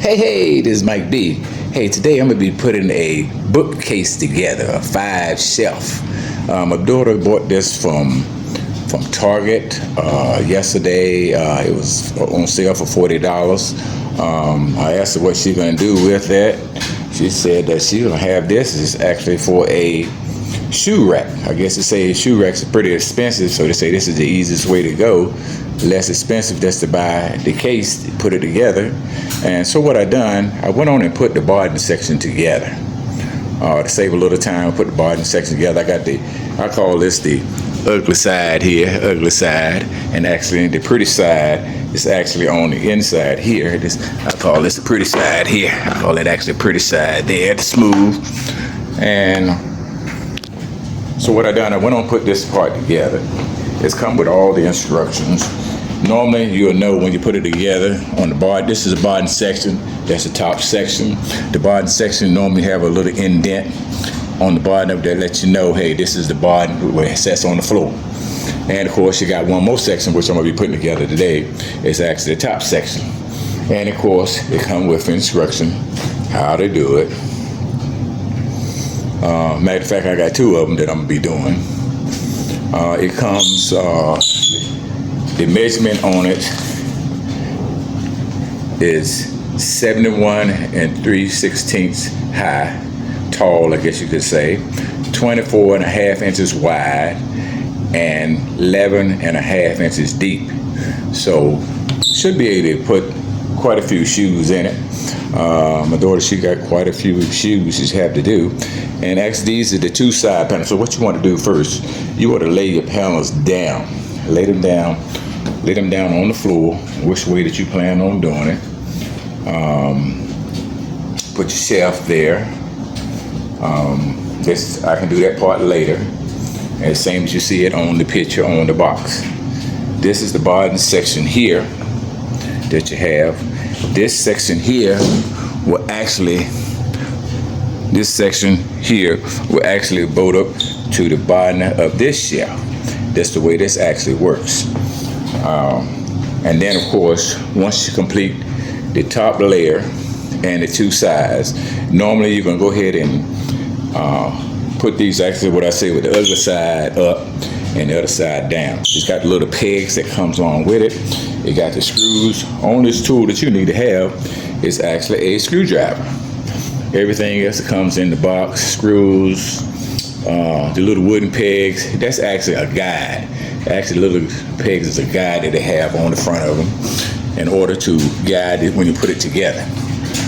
Hey, this is Mike B. Hey, today I'm going to be putting a bookcase together, a 5-shelf. My daughter bought this from Target yesterday. It was on sale for $40. I asked her what she's going to do with it. She said that she's going to have this. It's actually for a shoe rack. I guess they say shoe racks are pretty expensive, so they say this is the easiest way to go. Less expensive just to buy the case, put it together. And so what I done, I went on and put the bottom section together. To save a little time, I put the bottom section together. I call this the ugly side here, and actually the pretty side is actually on the inside here. I call this the pretty side here. I call it actually pretty side there, it's smooth. And so what I done, I went on and put this part together. It's come with all the instructions. Normally, you'll know when you put it together on the bottom. This is the bottom section. That's the top section. The bottom section normally have a little indent on the bottom of that lets you know, hey, this is the bottom where it sets on the floor. And of course, you got one more section, which I'm gonna be putting together today. It's actually the top section. And of course, it comes with instruction how to do it. Matter of fact, I got 2 of them that I'm gonna be doing. It comes, the measurement on it is 71 3/16 high, tall, I guess you could say, 24.5 inches wide, and 11.5 inches deep. So should be able to put quite a few shoes in it. My daughter, she got quite a few shoes she have to do. And actually, these are the 2 side panels. So what you want to do first, you want to lay your panels down. Lay them down on the floor, which way that you plan on doing it. Put your shelf there. I can do that part later. And same as you see it on the picture on the box. This is the bottom section here that you have. This section here will actually bolt up to the bottom of this shelf. That's the way this actually works. And then, of course, once you complete the top layer and the 2 sides, normally you're going to go ahead and put these, actually what I say, with the ugly side up and the other side down. It's got the little pegs that comes along with it. It got the screws. On this tool that you need to have is actually a screwdriver. Everything else that comes in the box, screws, the little wooden pegs, that's actually a guide. Actually, little pegs is a guide that they have on the front of them in order to guide it when you put it together.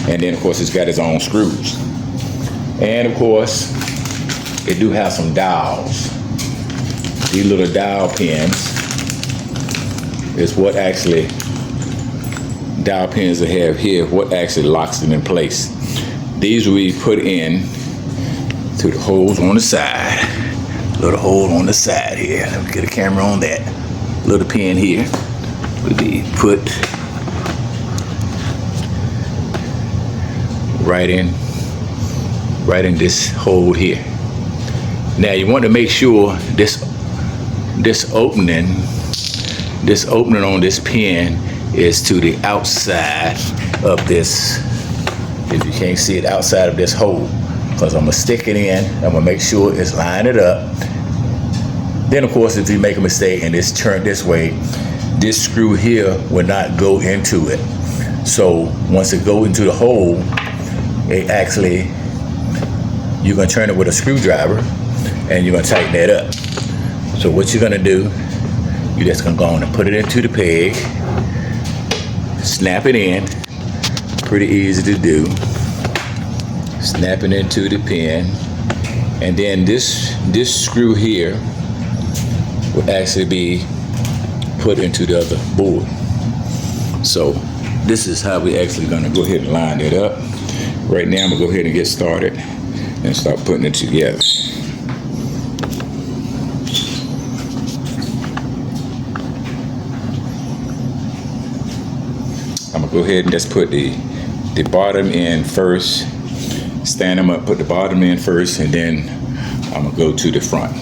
And then, of course, it's got its own screws. And, of course, it do have some dowels. These little dowel pins is what actually, dowel pins they have here, what actually locks them in place. These will be put in to the holes on the side. Little hole on the side here. Let me get a camera on that. Little pin here will be put right in this hole here. Now you want to make sure this opening on this pin is to the outside of this. If you can't see it, outside of this hole, because I'm gonna stick it in. I'm gonna make sure it's lined it up. Then, of course, if you make a mistake and it's turned this way, this screw here will not go into it. So once it goes into the hole, you're gonna turn it with a screwdriver and you're gonna tighten that up. So what you're gonna do, you're just gonna go on and put it into the peg, snap it in. Pretty easy to do. Snap it into the pin, and then this screw here will actually be put into the other board. So this is how we actually gonna go ahead and line it up. Right now I'm gonna go ahead and get started and start putting it together. I'm gonna go ahead and just put the bottom in first. Stand them up, put the bottom in first, and then I'm gonna go to the front.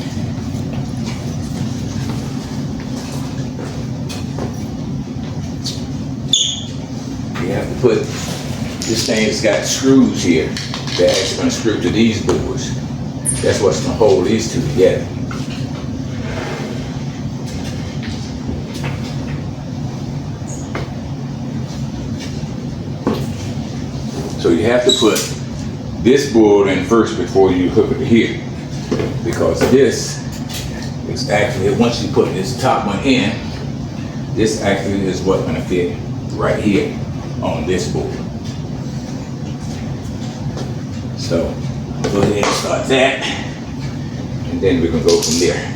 You have to put This thing has got screws here that actually going to screw to these boards. That's what's going to hold these two together. So you have to put this board in first before you hook it to here, because this is actually, once you put this top one in, this actually is what's going to fit right here on this board. So go ahead and start that, and then we're going to go from there.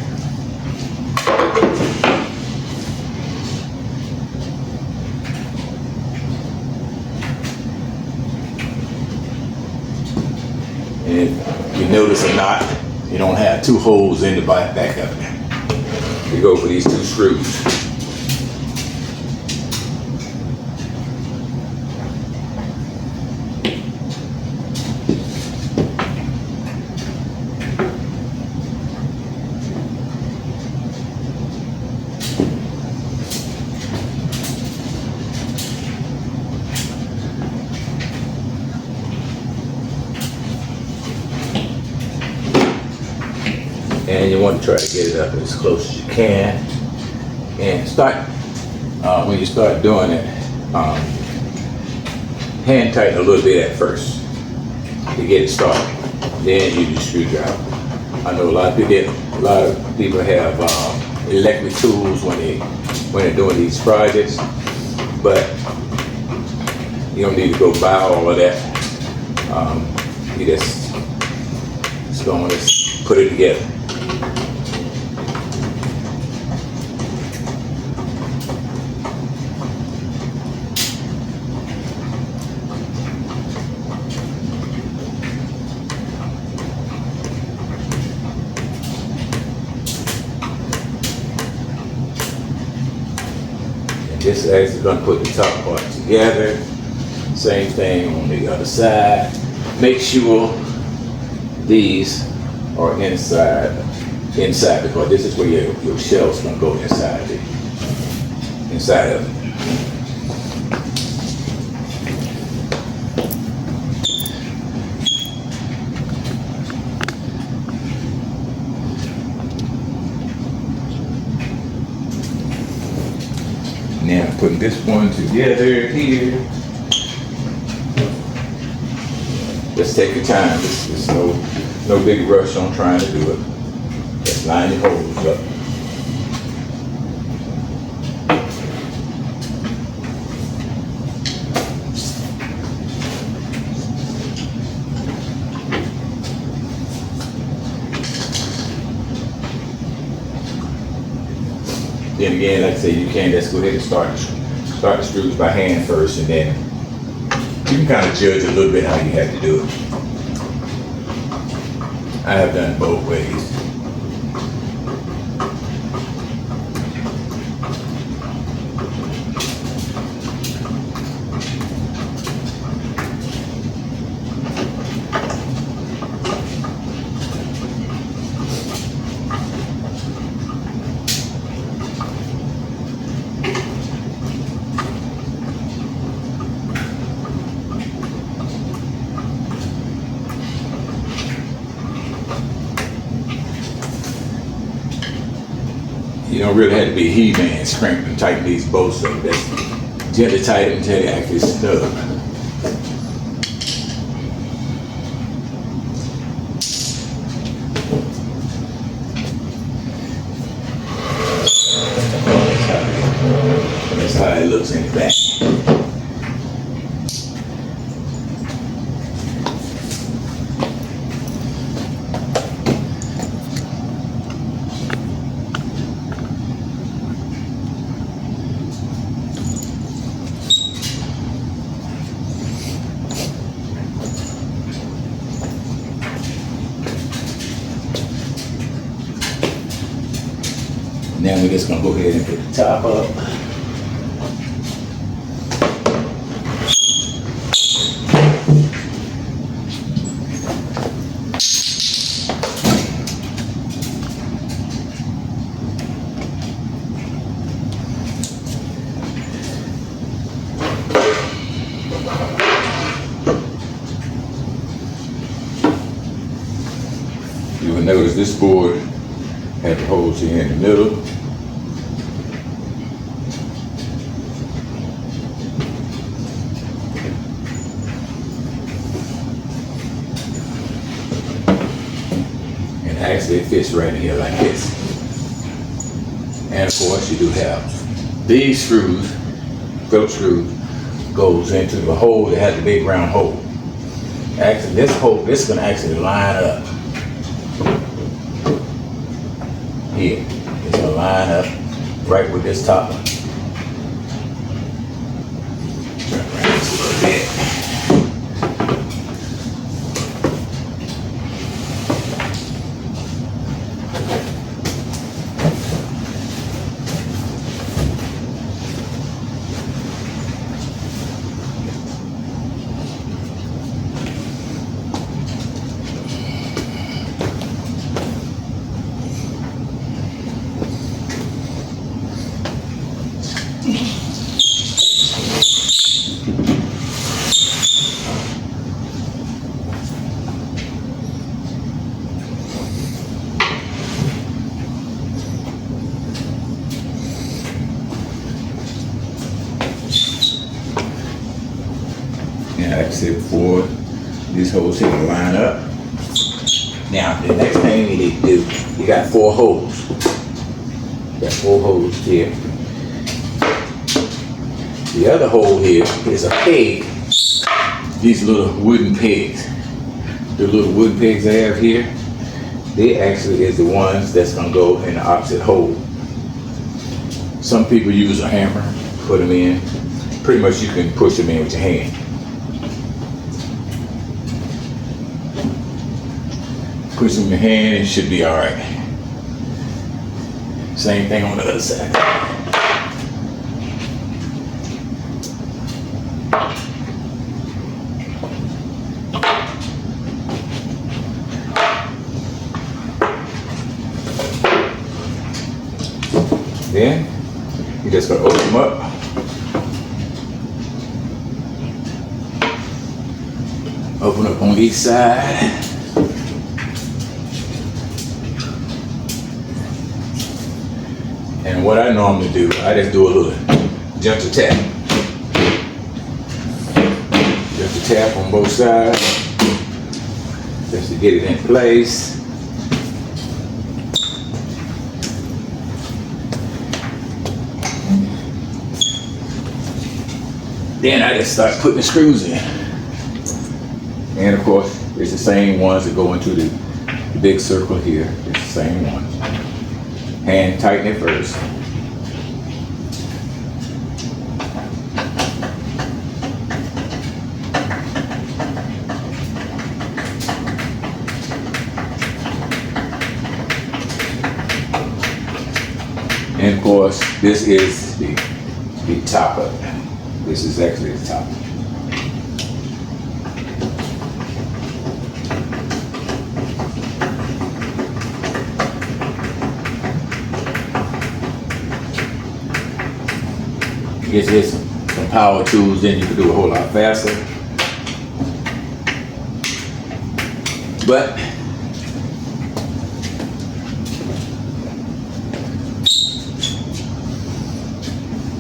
And if you notice or not, you don't have two holes in the back of it. You go for these two screws. And you want to try to get it up as close as you can. And start, when you start doing it, hand tighten a little bit at first to get it started. Then use your screwdriver. I know a lot of people have electric tools when they're doing these projects, but you don't need to go buy all of that. You just going to put it together. This is actually going to put the top part together. Same thing on the other side. Make sure these are inside because this is where your shell's going to go inside of it. Now putting this one together here. Just take your time. There's no big rush on trying to do it. Just line your holes up. Then again, like I say, you can just go ahead and start the screws by hand first, and then you can kind of judge a little bit how you have to do it. I have done both ways. You don't really have to be a he-man, crank and tighten these bolts up. That's gently tighten until they actually snug. That's how it looks in the back. Now we're just gonna go ahead and put the top up. notice this board has the holes here in the middle. And actually it fits right in here like this. And of course you do have these screws, Phillips screws, goes into the hole that has the big round hole. Actually, this is going to actually line up here. It's going to line up right with this top one. Turn around just a little bit. And like I said before, these holes here will line up. Now, the next thing you need to do, you got 4 holes. You got 4 holes here. The other hole here is a peg. These little wooden pegs. The little wooden pegs I have here, they actually is the ones that's gonna go in the opposite hole. Some people use a hammer, put them in. Pretty much you can push them in with your hand. Push them in your hand, it should be all right. Same thing on the other side. Then you just gotta open them up. Open up on each side. And what I normally do, I just do a little gentle tap. Gentle tap on both sides, just to get it in place. Then I just start putting the screws in. And of course, it's the same ones that go into the big circle here. It's the same ones. Hand tighten it first. And of course, this is the top of it. This is actually the top. Get this some power tools, then you can do a whole lot faster. But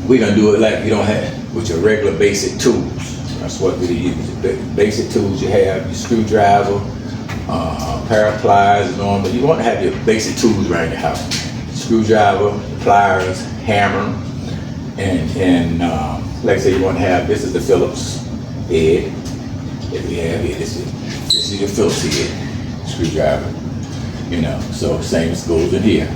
we're gonna do it like you don't have with your regular basic tools. That's what we use. The basic tools you have, your screwdriver, pair of pliers, normal. You want to have your basic tools right in the house. Screwdriver, pliers, hammer, and like I say, you want to have, this is the Phillips head that we have here. This is your Phillips head, screwdriver. You know, so same as goes in here.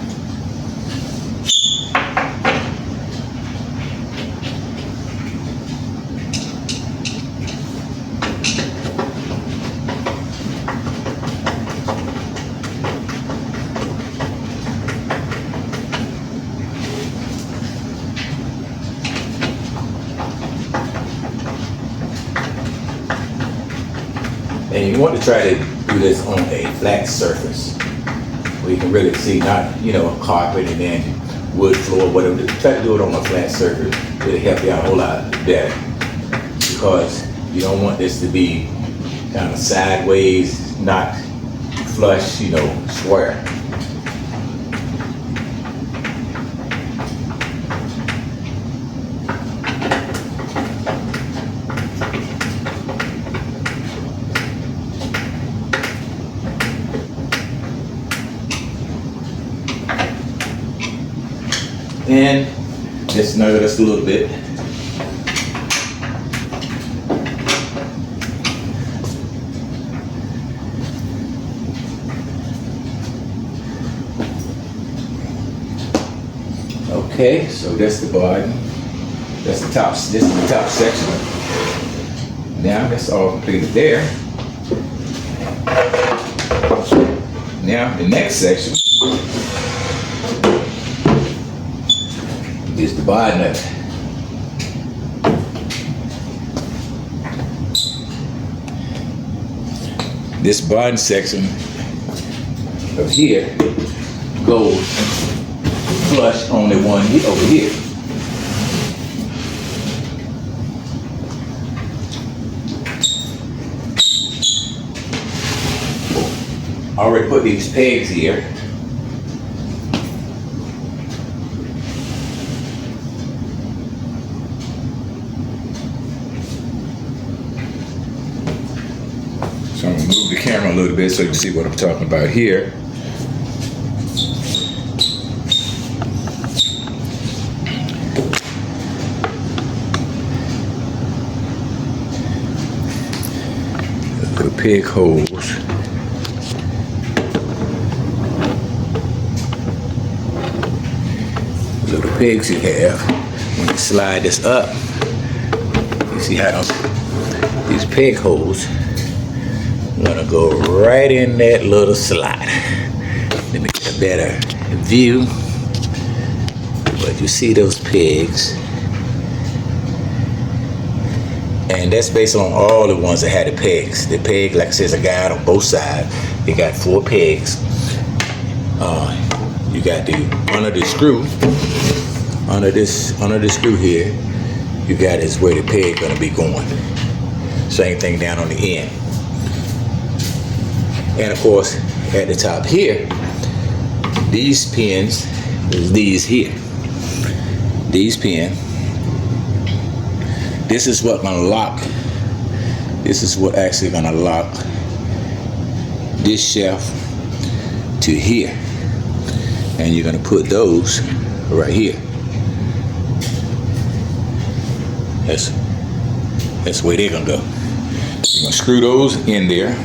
And you want to try to do this on a flat surface where you can really see, not, you know, a carpet and then wood floor, whatever. Try to do it on a flat surface. It'll help you out a whole lot better, because you don't want this to be kind of sideways, not flush, you know, square. And just snug it us a little bit. Okay, so that's the bottom. That's the top. This is the top section. Now that's all completed there. Now the next section is the bottom of it. This bottom section of here goes flush on the one over here. I already put these pegs here. So I'm gonna move the camera a little bit so you can see what I'm talking about here. Little peg holes. Little pegs you have. When you slide this up, you see how these peg holes gonna go right in that little slot. Let me get a better view. But you see those pegs, and that's based on all the ones that had the pegs. The peg, like I said, is a guide on both sides. They got 4 pegs. You got the under the screw, under this screw here. You got is where the peg gonna be going. Same thing down on the end. And of course, at the top here, these pins is these here. These pins. This is what gonna lock. This is what actually gonna lock this shelf to here. And you're gonna put those right here. That's the way they're gonna go. You're gonna screw those in there.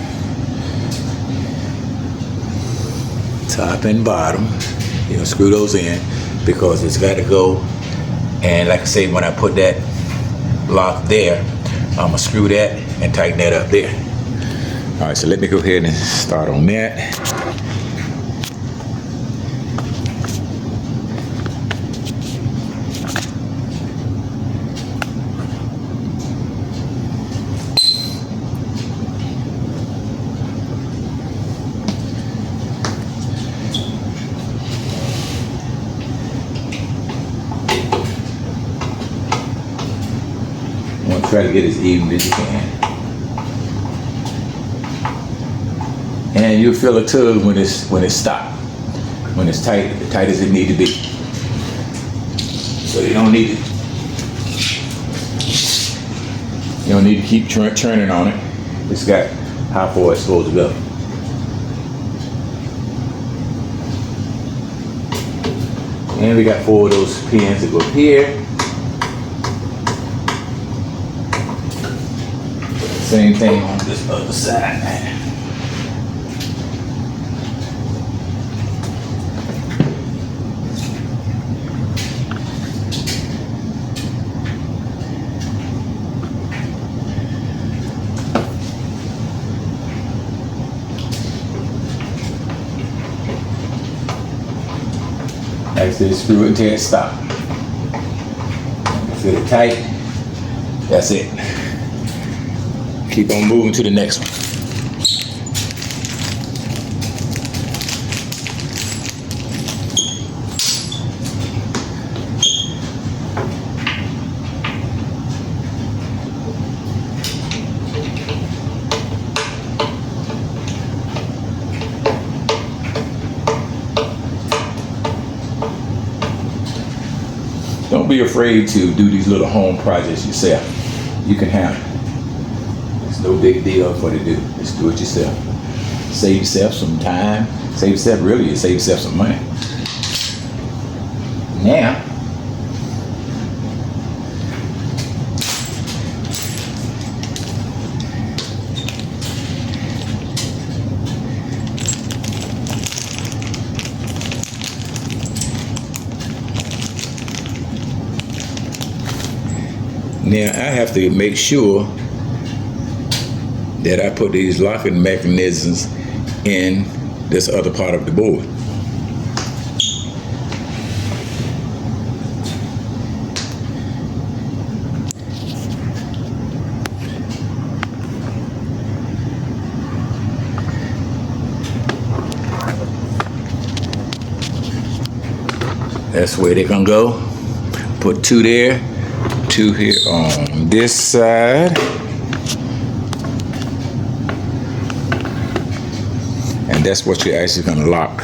Top and bottom, you know, screw those in because it's got to go. And like I say, when I put that lock there, I'm gonna screw that and tighten that up there. All right, so let me go ahead and start on that. Try to get as even as you can. And you'll feel a tug when it's stopped. When it's tight as it needs to be. So you don't need to keep turning on it. It's got how far it's supposed to go. And we got 4 of those pins that go up here. Same thing on this other side. Actually, screw it until it stops. Fit it tight. That's it. Keep on moving to the next one. don't be afraid to do these little home projects yourself. You can handle it. It's no big deal for you to do. Just do it yourself. Save yourself some time. Save yourself some money. Now, I have to make sure that I put these locking mechanisms in this other part of the board. That's where they're gonna go. Put two there, two here on this side. And that's what you're actually gonna lock.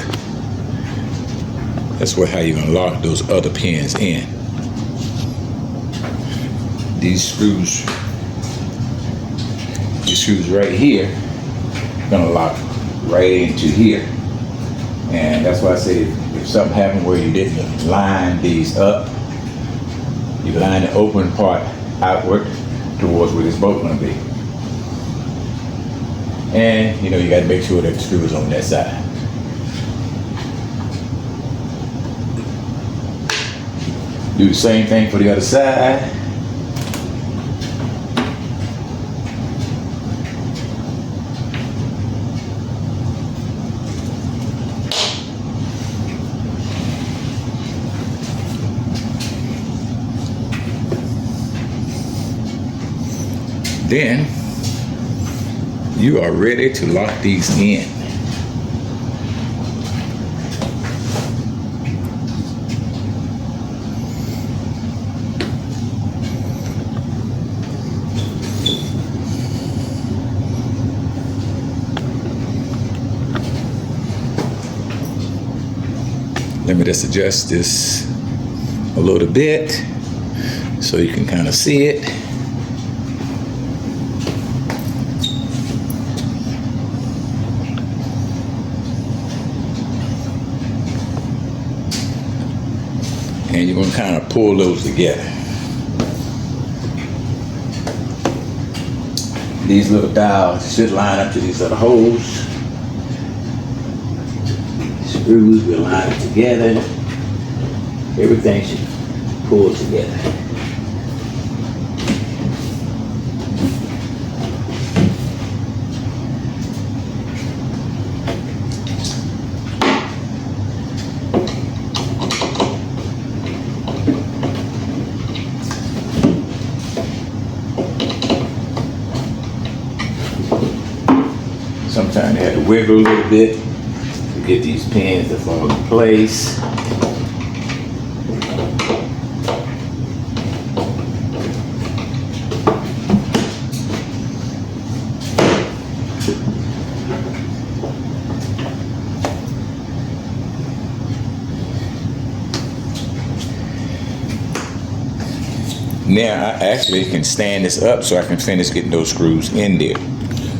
That's how you're gonna lock those other pins in. These screws right here, gonna lock right into here. And that's why I say if something happened where you didn't line these up, you line the open part outward towards where this bolt gonna be. And you got to make sure that the screw is on that side. Do the same thing for the other side. Then you are ready to lock these in. Let me just adjust this a little bit so you can kind of see it. And you're going to kind of pull those together. These little dials should line up to these other holes. Screws will line it together. Everything should pull together. Sometimes they have to wiggle a little bit to get these pins to fall in place. Now I actually can stand this up so I can finish getting those screws in there.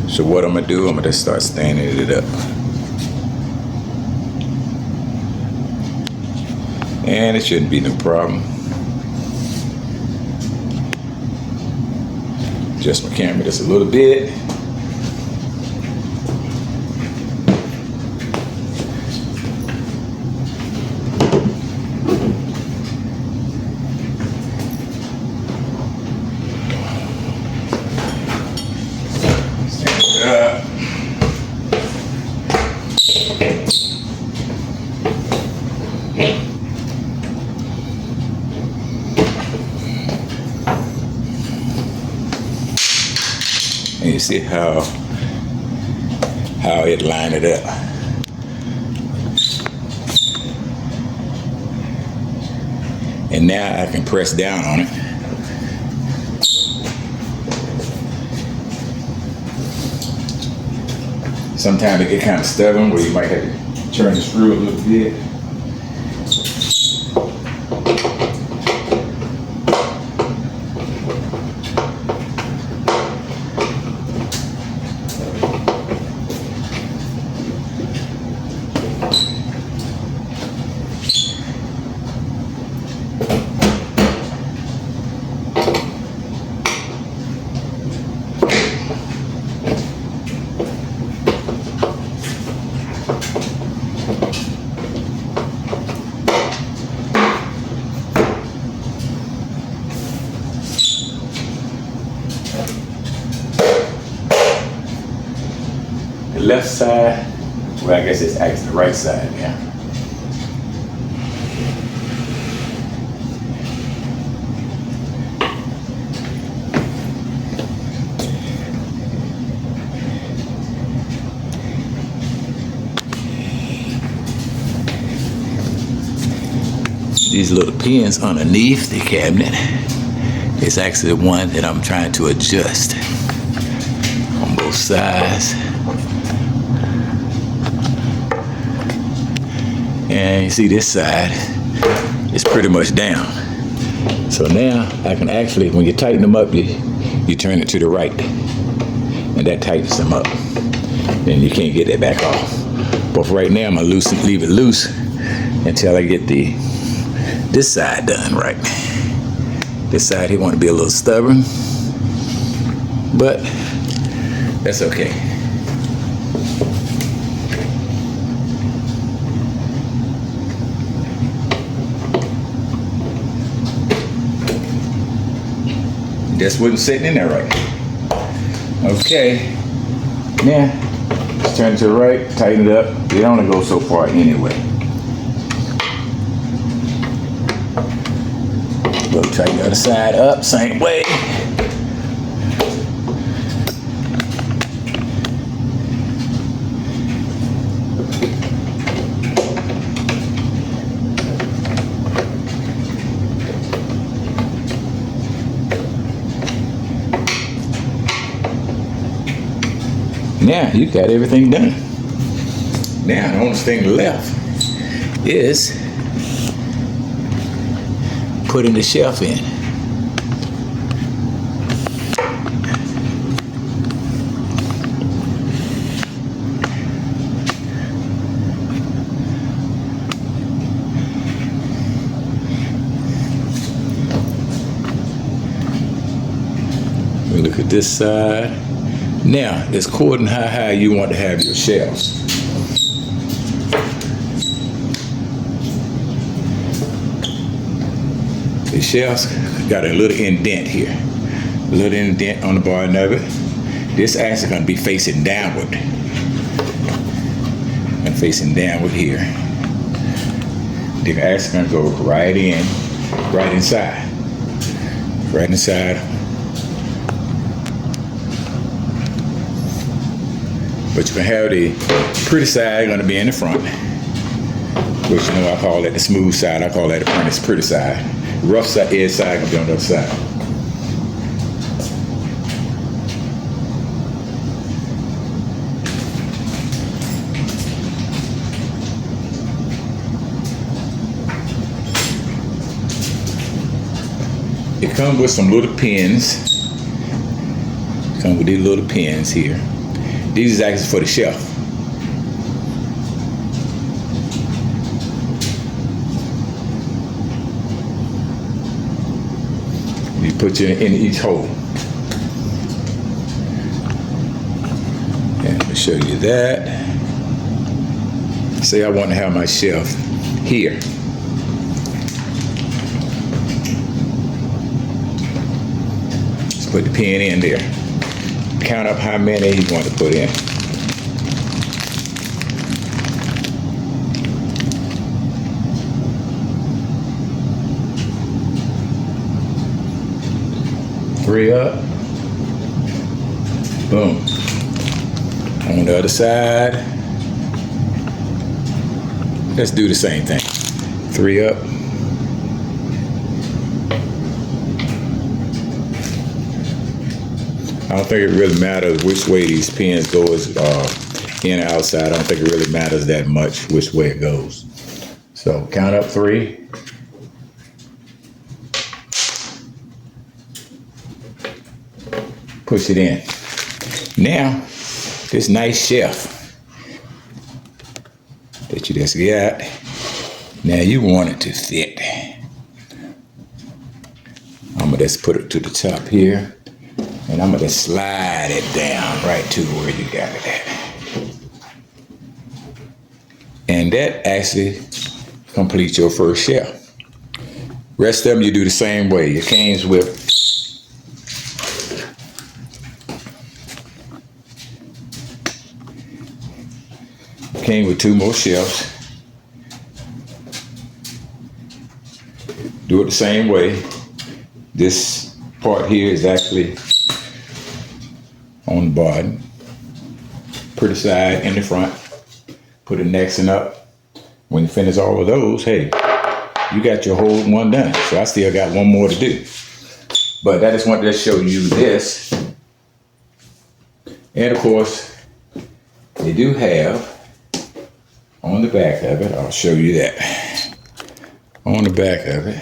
So what I'm gonna do, I'm gonna just start standing it up. And it shouldn't be no problem. Adjust my camera just a little bit. And you see how it lined it up. And now I can press down on it. Sometimes it get kind of stubborn where you might have to turn the screw a little bit. left side. Well, I guess it's actually the right side now. These little pins underneath the cabinet is actually the one that I'm trying to adjust on both sides. And you see this side is pretty much down. So now I can actually, when you tighten them up, you turn it to the right. And that tightens them up. And you can't get that back off. But for right now, I'm gonna leave it loose until I get this side done right. This side here want to be a little stubborn, but that's okay. This wasn't sitting in there right. Okay, now let's turn it to the right, tighten it up. It only goes so far anyway. We'll tighten the other side up, same way. Now you got everything done. Now the only thing left is putting the shelf in. We look at this side. Now, it's according how high you want to have your shelves. The shelves got a little indent here. A little indent on the bottom of it. This actually going to be facing downward. And facing downward here. They're actually going to go right inside. Right inside. But you can have the pretty side going to be in the front. Which, you know, I call that the smooth side. I call that the furnace pretty side. Rough side, edge side going to be on the other side. It comes with some little pins. Come with these little pins here. These is actually for the shelf. You put you in each hole. And let me show you that. Say I want to have my shelf here. Let's put the pin in there. Count up how many you want to put in. Three up. Boom. On the other side, let's do the same thing. Three up. I don't think it really matters which way these pins go in or outside. I don't think it really matters that much which way it goes. So count up 3. Push it in. Now, this nice shelf that you just got, now you want it to fit. I'm gonna just put it to the top here. And I'm going to slide it down right to where you got it at. And that actually completes your first shelf. Rest of them you do the same way. Your canes with Came with 2 more shelves. Do it the same way. This part here is actually on the bottom. Pretty side in the front. Put the nexting up. When you finish all of those, hey, you got your whole one done. So I still got 1 more to do. But I just wanted to show you this. And of course, they do have on the back of it, I'll show you that. On the back of it,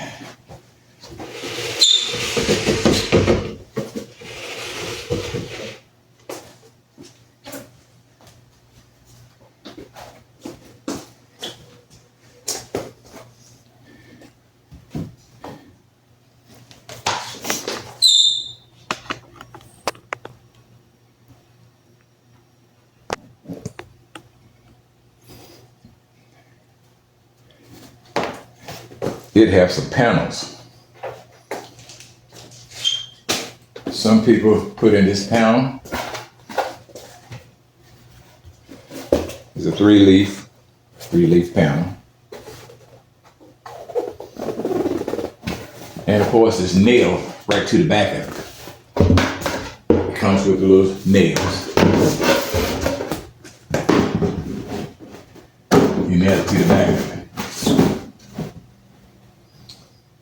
it has some panels. Some people put in this panel. It's a 3-leaf panel. And of course it's nailed right to the back of it. It comes with the little nails. You nail it to the back of it.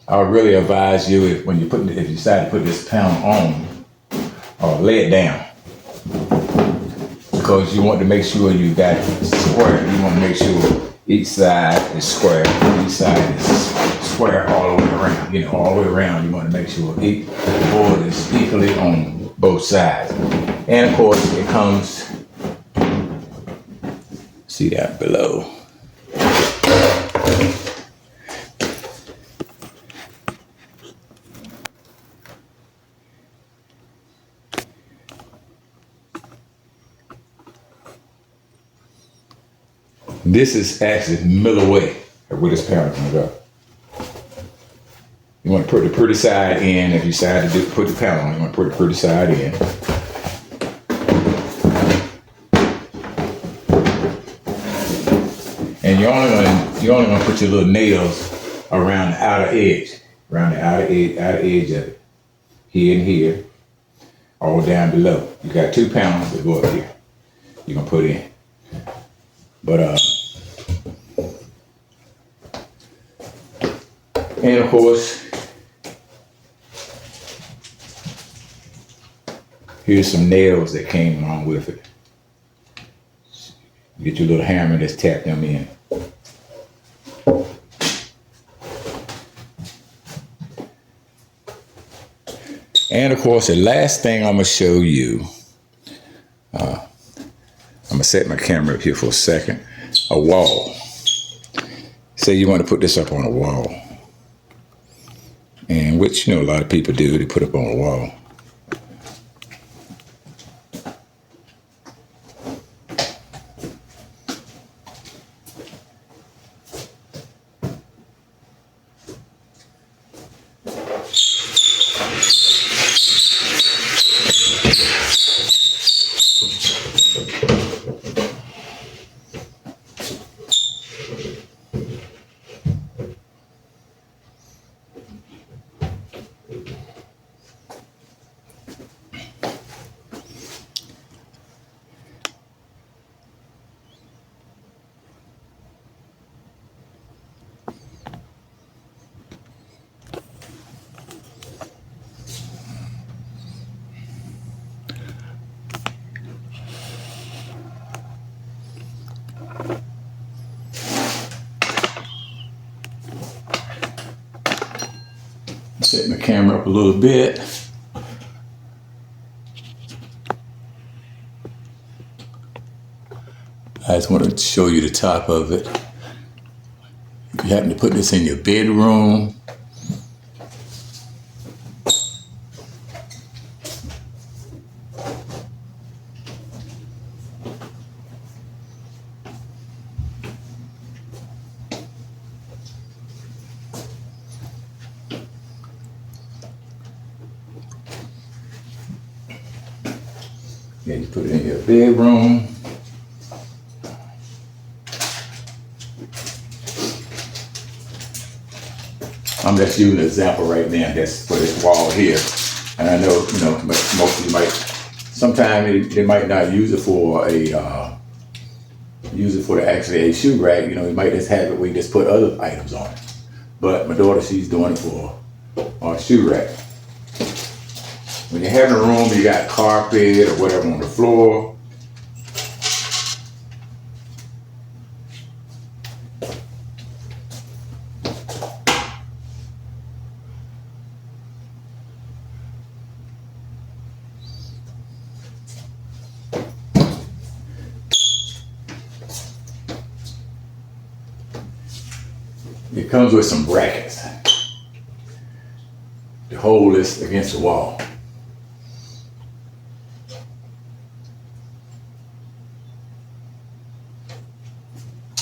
I would really advise you if you decide to put this panel on, lay it down. Because you want to make sure you got it square. You want to make sure each side is square. Each side is square all the way around. You know, all the way around. You want to make sure each board is equally on both sides. And of course, it comes. See that below. This is actually middle away where this panel comes up. You want to put the pretty side in. If you decide to put the panel on, you want to put the pretty side in. And you're only gonna put your little nails around the outer edge, outer edge of it, here and here, all down below. You got 2 panels that go up here. You're gonna put in, but and of course, here's some nails that came along with it. Get your little hammer and just tap them in. And of course, the last thing I'm gonna show you, I'm gonna set my camera up here for a second, a wall. Say you want to put this up on a wall. And which, a lot of people do, they put up on a wall. Set my camera up a little bit. I just want to show you the top of it. If you happen to put this in your bedroom, yeah, you put it in your bedroom. I'm just using an example right now. That's for this wall here. And I know, most of you might, sometimes they might not use it for actually a shoe rack. You might just have it where you just put other items on it. But my daughter, she's doing it for a shoe rack. When you're having a room, you got carpet or whatever on the floor. It comes with some brackets to hold this against the wall.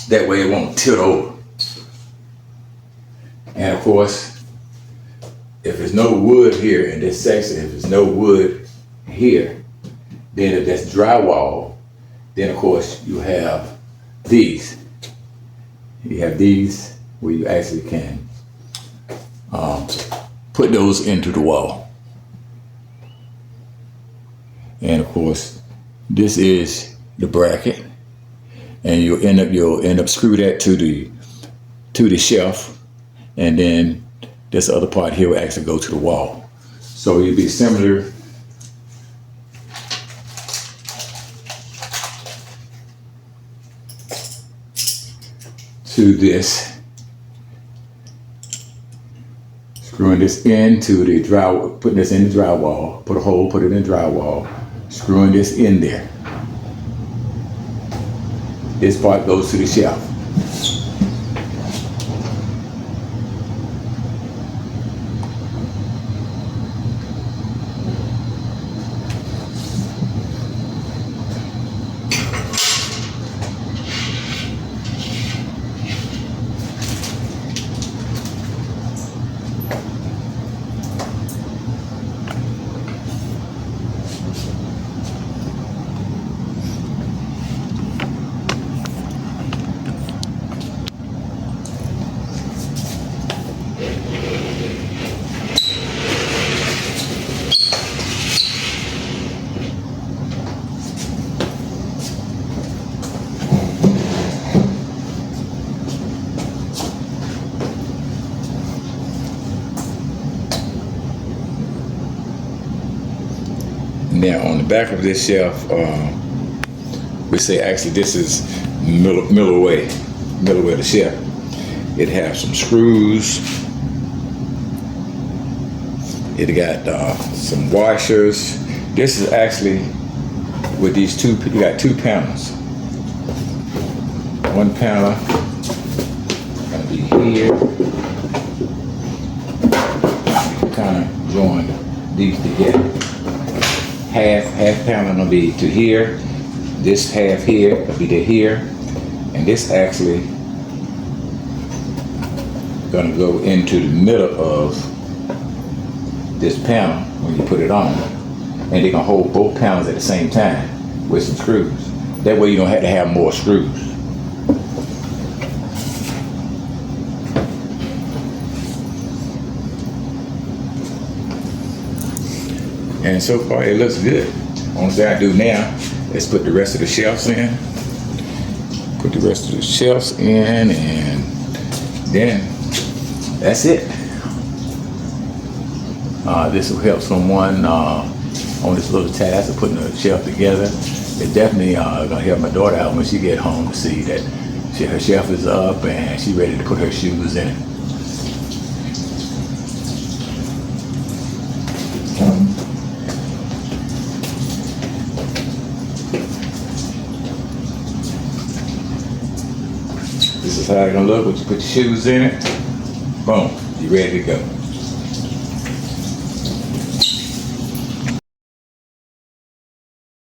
That way it won't tilt over. And of course, if there's no wood here in this section, if there's no wood here, then if that's drywall, then of course you have these. You have these where you actually can put those into the wall. And of course, this is the bracket. And you'll end up screw that to the shelf, and then this other part here will actually go to the wall. So it'll be similar to this. Screwing this into the drywall, putting this in the drywall, put a hole, put it in drywall, screwing this in there. This part goes to the shelf. Now on the back of this shelf, we say actually this is middle way of the shelf. It has some screws. It got some washers. This is actually with these two. You got two panels. One panel gonna be here. You kind of join these together. Half panel gonna be to here. This half here will be to here, and this actually gonna go into the middle of this panel when you put it on, and they're gonna hold both panels at the same time with some screws. That way you don't have to have more screws. And so far it looks good. Only thing I do now is put the rest of the shelves in. Put the rest of the shelves in, and then that's it. This will help someone on this little task of putting the shelf together. It's definitely gonna help my daughter out when she get home to see that her shelf is up and she's ready to put her shoes in it. This is how it's gonna look when you put your shoes in it. Boom, you're ready to go.